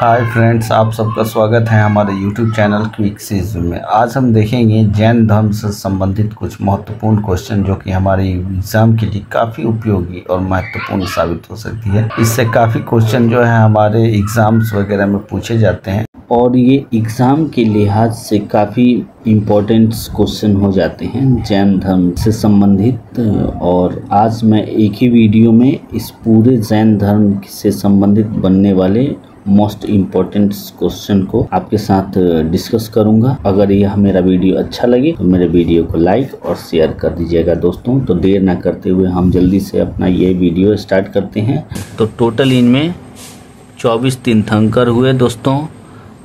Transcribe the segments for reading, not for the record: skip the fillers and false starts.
Hi friends, आप सबका स्वागत है हमारे यूट्यूब चैनल क्विक सीज में। आज हम देखेंगे जैन धर्म से संबंधित कुछ महत्वपूर्ण क्वेश्चन जो कि हमारे एग्ज़ाम के लिए काफ़ी उपयोगी और महत्वपूर्ण साबित हो सकती है। इससे काफ़ी क्वेश्चन जो है हमारे एग्ज़ाम्स वगैरह में पूछे जाते हैं और ये एग्ज़ाम के लिहाज से काफ़ी इम्पोर्टेंट क्वेश्चन हो जाते हैं जैन धर्म से संबंधित। और आज मैं एक ही वीडियो में इस पूरे जैन धर्म से संबंधित बनने वाले मोस्ट इम्पोर्टेंट क्वेश्चन को आपके साथ डिस्कस करूंगा। अगर यह मेरा वीडियो अच्छा लगे तो मेरे वीडियो को लाइक और शेयर कर दीजिएगा दोस्तों। तो देर ना करते हुए हम जल्दी से अपना ये वीडियो स्टार्ट करते हैं। तो टोटल इनमें 24 तीर्थंकर हुए दोस्तों,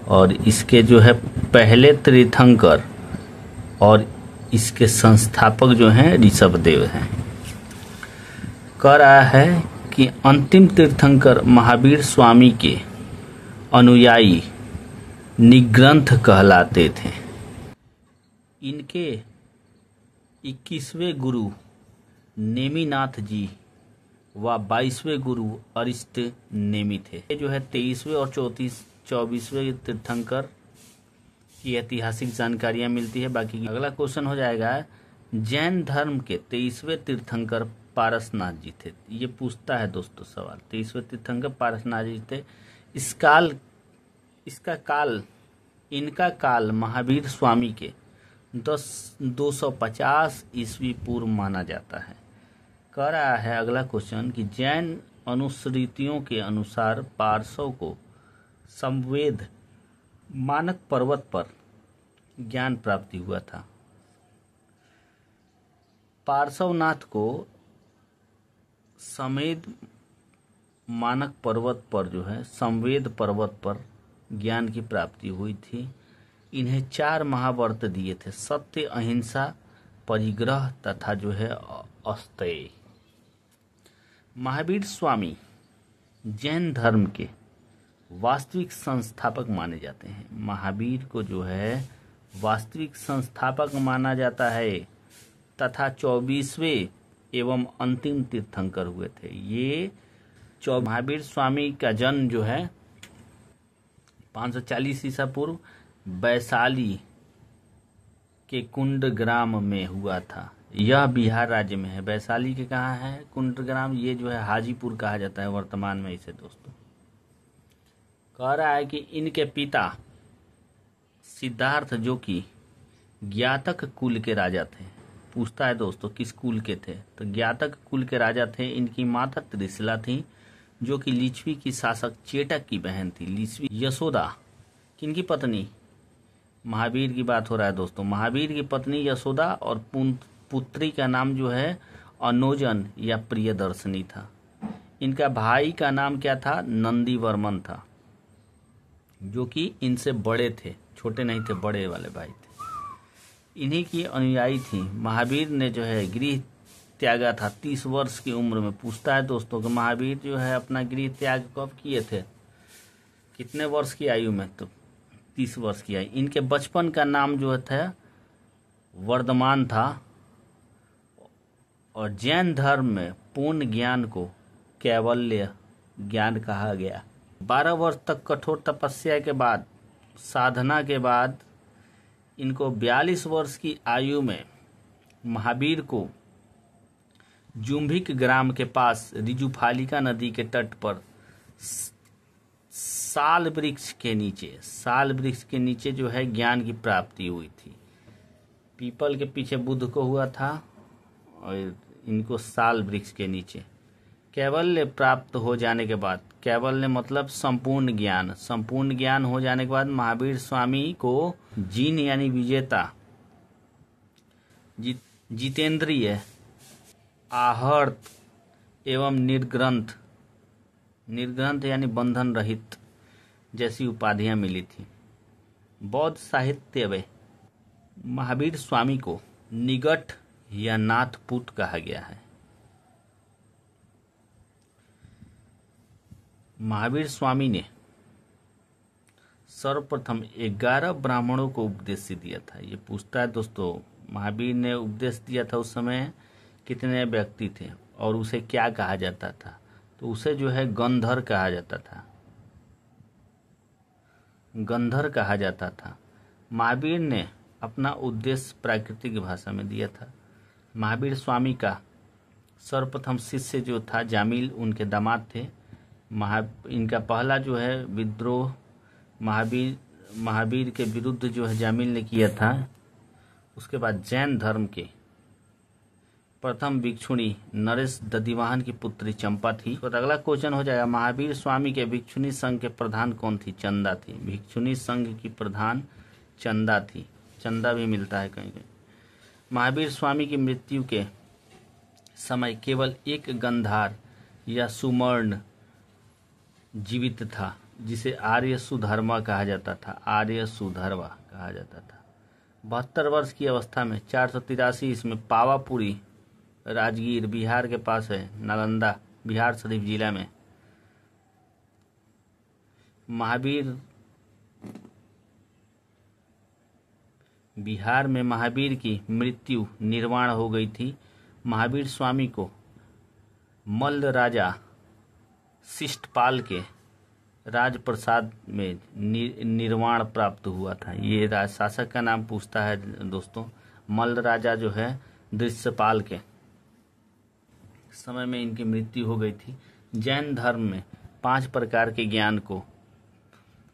और इसके जो है पहले तीर्थंकर और इसके संस्थापक जो हैं ऋषभदेव हैं। कह रहा है कि अंतिम तीर्थंकर महावीर स्वामी के अनुयायी निग्रंथ कहलाते थे। इनके 21वें गुरु नेमिनाथ जी व 22वें गुरु अरिष्ट नेमि थे। ये जो है 23वें और 24वें तीर्थंकर की ऐतिहासिक जानकारियां मिलती है। बाकी अगला क्वेश्चन हो जाएगा, जैन धर्म के 23वें तीर्थंकर पारसनाथ जी थे। ये पूछता है दोस्तों सवाल, 23वें तीर्थंकर पारसनाथ जी थे। इनका काल महावीर स्वामी के 250 ईस्वी पूर्व माना जाता है। कह रहा है अगला क्वेश्चन कि जैन अनुश्रुतियों के अनुसार पार्श्व को संवेद मानक पर्वत पर ज्ञान प्राप्ति हुआ था। पार्श्वनाथ को समेद मानक पर्वत पर जो है संवेद पर्वत पर ज्ञान की प्राप्ति हुई थी। इन्हें 4 महाव्रत दिए थे, सत्य, अहिंसा, परिग्रह तथा जो है अस्तेय। महावीर स्वामी जैन धर्म के वास्तविक संस्थापक माने जाते हैं। महावीर को जो है वास्तविक संस्थापक माना जाता है तथा 24वें एवं अंतिम तीर्थंकर हुए थे। ये महावीर स्वामी का जन्म जो है 540 ईसा पूर्व वैशाली के कुंडग्राम में हुआ था। यह बिहार राज्य में है। वैशाली के कहाँ है? कुंडग्राम। ये जो है हाजीपुर कहा जाता है वर्तमान में इसे दोस्तों। कह रहा है कि इनके पिता सिद्धार्थ जो कि ज्ञातक कुल के राजा थे। पूछता है दोस्तों किस कुल के थे, तो ज्ञातक कुल के राजा थे। इनकी माता त्रिशला थी जो कि लिच्छवी की शासक चेटक की बहन थी। लिच्छवी यशोदा किनकी पत्नी? महावीर की बात हो रहा है दोस्तों। महावीर की पत्नी यशोदा और पुत्री का नाम जो है अनोजन या प्रियदर्शनी था। इनका भाई का नाम क्या था? नंदीवर्मन था, जो कि इनसे बड़े थे, छोटे नहीं थे, बड़े वाले भाई थे। इन्हीं की अनुयायी थी। महावीर ने जो है गृह त्यागा था 30 वर्ष की उम्र में। पूछता है दोस्तों कि महावीर जो है अपना गृह त्याग कब किए थे, कितने वर्ष की आयु में? तो 30 वर्ष की आयु। इनके बचपन का नाम जो था वर्धमान था। और जैन धर्म में पूर्ण ज्ञान को कैवल्य ज्ञान कहा गया। 12 वर्ष तक कठोर तपस्या के बाद, साधना के बाद इनको 42 वर्ष की आयु में महावीर को जुम्भिक ग्राम के पास ऋजुफालिका नदी के तट पर साल वृक्ष के नीचे जो है ज्ञान की प्राप्ति हुई थी। पीपल के पीछे बुद्ध को हुआ था और इनको साल वृक्ष के नीचे कैवल्य प्राप्त हो जाने के बाद, कैवल्य मतलब संपूर्ण ज्ञान हो जाने के बाद महावीर स्वामी को जीन यानी विजेता, जितेंद्रिय, आहर्त एवं निर्ग्रंथ यानी बंधन रहित जैसी उपाधियां मिली थी। बौद्ध साहित्य में महावीर स्वामी को निगट या नाथपुट कहा गया है। महावीर स्वामी ने सर्वप्रथम 11 ब्राह्मणों को उपदेश दिया था। ये पूछता है दोस्तों, महावीर ने उपदेश दिया था उस समय कितने व्यक्ति थे और उसे क्या कहा जाता था? तो उसे जो है गंधर कहा जाता था। गंधर कहा जाता था। महावीर ने अपना उद्देश्य प्राकृतिक भाषा में दिया था। महावीर स्वामी का सर्वप्रथम शिष्य जो था जामिल उनके दामाद थे। इनका पहला जो है विद्रोह महावीर के विरुद्ध जो है जामिल ने किया था। उसके बाद जैन धर्म के प्रथम भिक्षुणी नरेश दधिवाहन की पुत्री चंपा थी। तो अगला क्वेश्चन हो जाएगा, महावीर स्वामी के भिक्षुणी संघ के प्रधान कौन थी? चंदा थी। भिक्षुणी संघ की प्रधान चंदा थी। चंदा भी मिलता है कहीं कहीं। महावीर स्वामी की मृत्यु के समय केवल एक गंधार या सुमर्ण जीवित था, जिसे आर्य सुधर्मा कहा जाता था। आर्य सुधर्वा कहा जाता था। 72 वर्ष की अवस्था में 483 इसमें पावापुरी राजगीर बिहार के पास है, नालंदा बिहार शरीफ जिला में। बिहार में महावीर की मृत्यु निर्वाण हो गई थी। महावीर स्वामी को मल्ल राजा शिष्टपाल के राजप्रसाद में निर्वाण प्राप्त हुआ था। ये शासक का नाम पूछता है दोस्तों। मल्ल राजा जो है दृश्यपाल के समय में इनकी मृत्यु हो गई थी। जैन धर्म में 5 प्रकार के ज्ञान को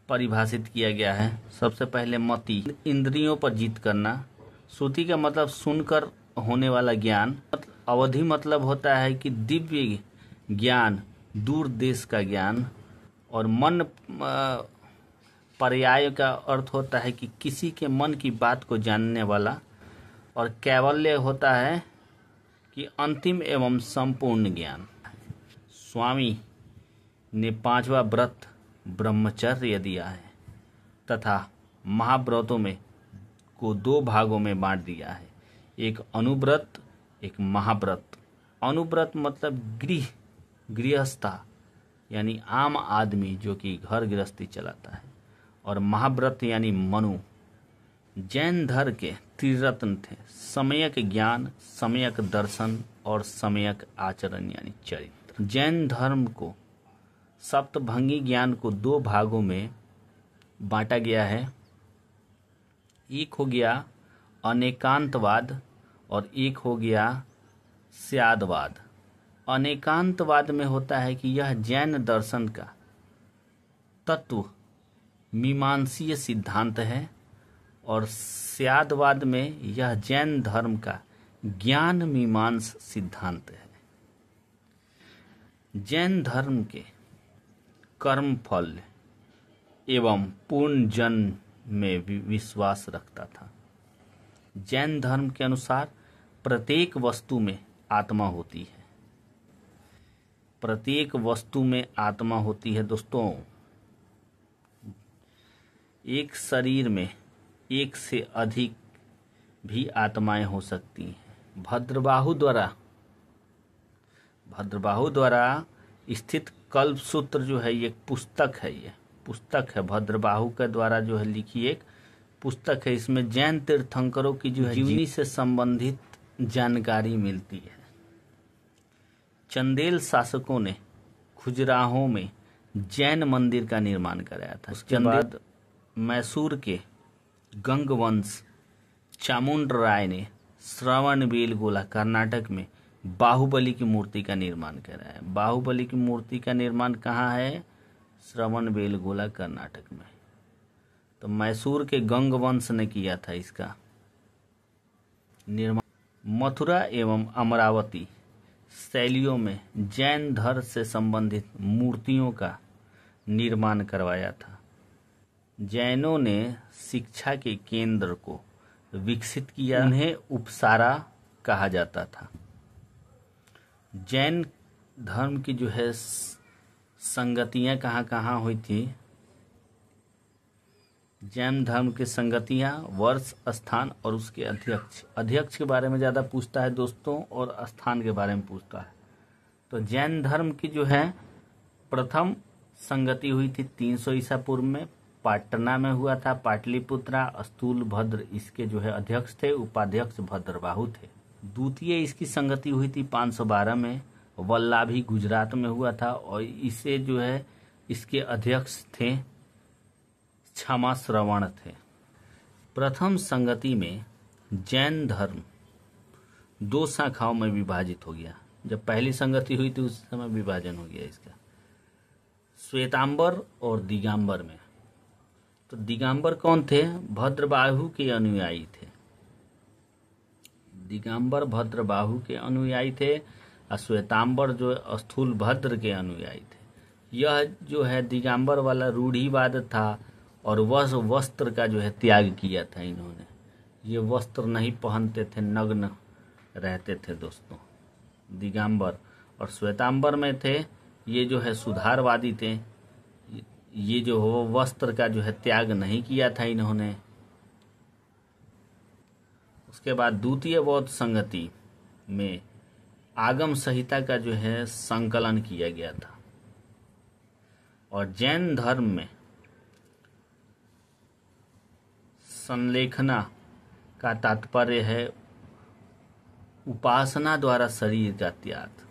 परिभाषित किया गया है। सबसे पहले मति, इंद्रियों पर जीत करना। श्रुति का मतलब सुनकर होने वाला ज्ञान। अवधि मतलब होता है कि दिव्य ज्ञान, दूर देश का ज्ञान। और मन पर्याय का अर्थ होता है कि किसी के मन की बात को जानने वाला। और कैवल्य होता है कि अंतिम एवं संपूर्ण ज्ञान। स्वामी ने 5वां व्रत ब्रह्मचर्य दिया है तथा महाव्रतों में को 2 भागों में बांट दिया है, एक अनुव्रत, एक महाव्रत। अनुव्रत मतलब गृहस्था यानी आम आदमी जो कि घर गृहस्थी चलाता है, और महाव्रत यानी मनु। जैन धर्म के त्रिरत्न थे, सम्यक ज्ञान, सम्यक दर्शन और सम्यक आचरण यानी चरित्र। जैन धर्म को सप्तभंगी ज्ञान को 2 भागों में बांटा गया है। एक हो गया अनेकांतवाद और एक हो गया स्यादवाद। अनेकांतवाद में होता है कि यह जैन दर्शन का तत्व मीमांसीय सिद्धांत है, और स्यादवाद में यह जैन धर्म का ज्ञान मीमांस सिद्धांत है। जैन धर्म के कर्म फल एवं पूर्ण जन्म में विश्वास रखता था। जैन धर्म के अनुसार प्रत्येक वस्तु में आत्मा होती है। प्रत्येक वस्तु में आत्मा होती है दोस्तों। एक शरीर में एक से अधिक भी आत्माएं हो सकती हैं। भद्रबाहु द्वारा स्थित कल्पसूत्र जो है ये पुस्तक है। ये पुस्तक है भद्रबाहु के द्वारा जो है लिखी एक पुस्तक है। इसमें जैन तीर्थंकरों की जो है जीवनी से संबंधित जानकारी मिलती है। चंदेल शासकों ने खजुराहो में जैन मंदिर का निर्माण कराया था। उसके बाद मैसूर के गंगवंश चामुंड राय ने श्रवणबेलगोला कर्नाटक में बाहुबली की मूर्ति का निर्माण कराया। बाहुबली की मूर्ति का निर्माण कहाँ है? श्रवणबेलगोला कर्नाटक में। तो मैसूर के गंगवंश ने किया था इसका निर्माण। मथुरा एवं अमरावती शैलियों में जैन धर्म से संबंधित मूर्तियों का निर्माण करवाया था। जैनों ने शिक्षा के केंद्र को विकसित किया। उन्हें उपसारा कहा जाता था। जैन धर्म की जो है संगतियां कहाँ कहाँ हुई थी? जैन धर्म की संगतियां वर्ष, स्थान और उसके अध्यक्ष के बारे में ज़्यादा पूछता है दोस्तों, और स्थान के बारे में पूछता है। तो जैन धर्म की जो है प्रथम संगति हुई थी 300 ईसा पूर्व में, पाटना में हुआ था। पाटलिपुत्रा स्थूल भद्र इसके जो है अध्यक्ष थे, उपाध्यक्ष भद्रबाहु थे। द्वितीय इसकी संगति हुई थी 512 में, वल्लाभी गुजरात में हुआ था, और इसे जो है इसके अध्यक्ष थे क्षमा श्रवण थे। प्रथम संगति में जैन धर्म 2 शाखाओं में विभाजित हो गया। जब पहली संगति हुई थी उस समय विभाजन हो गया इसका, श्वेतांबर और दिगंबर में। तो दिगंबर कौन थे? भद्रबाहु के अनुयायी थे। दिगंबर भद्रबाहु के अनुयायी थे और श्वेतांबर जो स्थूल भद्र के अनुयायी थे। यह जो है दिगंबर वाला रूढ़िवाद था और वह वस्त्र का जो है त्याग किया था इन्होंने। ये वस्त्र नहीं पहनते थे, नग्न रहते थे दोस्तों दिगंबर। और श्वेतांबर में थे ये जो है सुधारवादी थे। ये जो हो वस्त्र का जो है त्याग नहीं किया था इन्होंने। उसके बाद द्वितीय बौद्ध संगति में आगम संहिता का जो है संकलन किया गया था। और जैन धर्म में संलेखना का तात्पर्य है उपासना द्वारा शरीर का त्याग।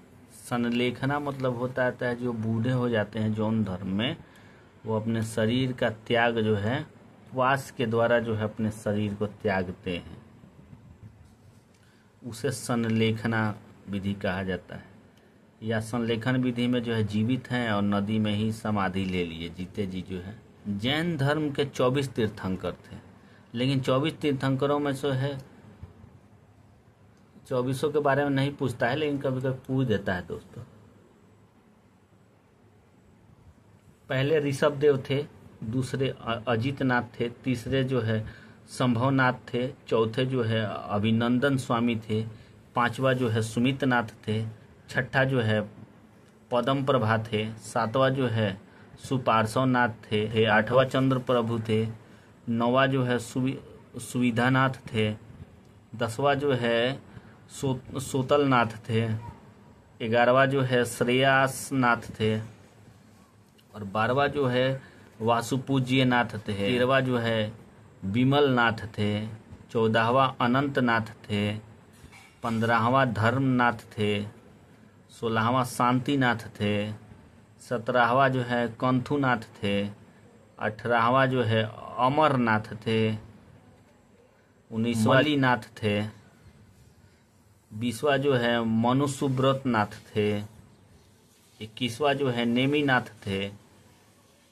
संलेखना मतलब होता है जो बूढ़े हो जाते हैं जौन धर्म में, वो अपने शरीर का त्याग जो है उपवास के द्वारा जो है अपने शरीर को त्यागते हैं, उसे संलेखना विधि कहा जाता है। या संलेखन विधि में जो है जीवित हैं और नदी में ही समाधि ले लिए जीते जी जो है। जैन धर्म के 24 तीर्थंकर थे, लेकिन 24 तीर्थंकरों में जो है 24 के बारे में नहीं पूछता है, लेकिन कभी कभी पूछ देता है दोस्तों। पहले ऋषभदेव थे, दूसरे अजितनाथ थे, तीसरे जो है संभवनाथ थे, चौथे जो है अभिनंदन स्वामी थे, पांचवा जो है सुमितनाथ थे, छठा जो है पदम प्रभा थे, सातवां जो है सुपार्श्वनाथ थे, आठवां चंद्र प्रभु थे, नौवां जो है सुविधानाथ थे, 10वां जो है सोतलनाथ थे, 11वां जो है श्रेयासनाथ थे, और 12वां जो है वासुपूज्य नाथ थे, 13वां जो है विमल नाथ थे, 14वां अनंतनाथ थे, 15वां धर्मनाथ थे, 16वां शांतिनाथ थे, 17वां जो है कंथुनाथ थे, 18वां जो है अमरनाथ थे, 19वां नाथ थे, 20वां जो है मनुसुब्रत नाथ थे, 21वां जो है नेमीनाथ थे,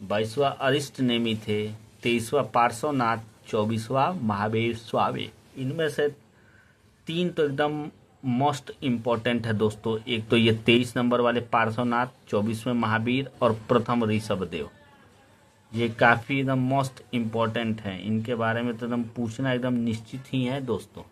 22वां अरिष्ट नेमी थे, 23वां पार्श्वनाथ, 24वां महावीर स्वामी। इनमें से 3 तो एकदम मोस्ट इम्पोर्टेंट है दोस्तों। एक तो ये 23 नंबर वाले पार्श्वनाथ, 24वें महावीर और प्रथम ऋषभदेव। ये काफ़ी एकदम मोस्ट इम्पोर्टेंट है। इनके बारे में तो एकदम पूछना एकदम निश्चित ही है दोस्तों।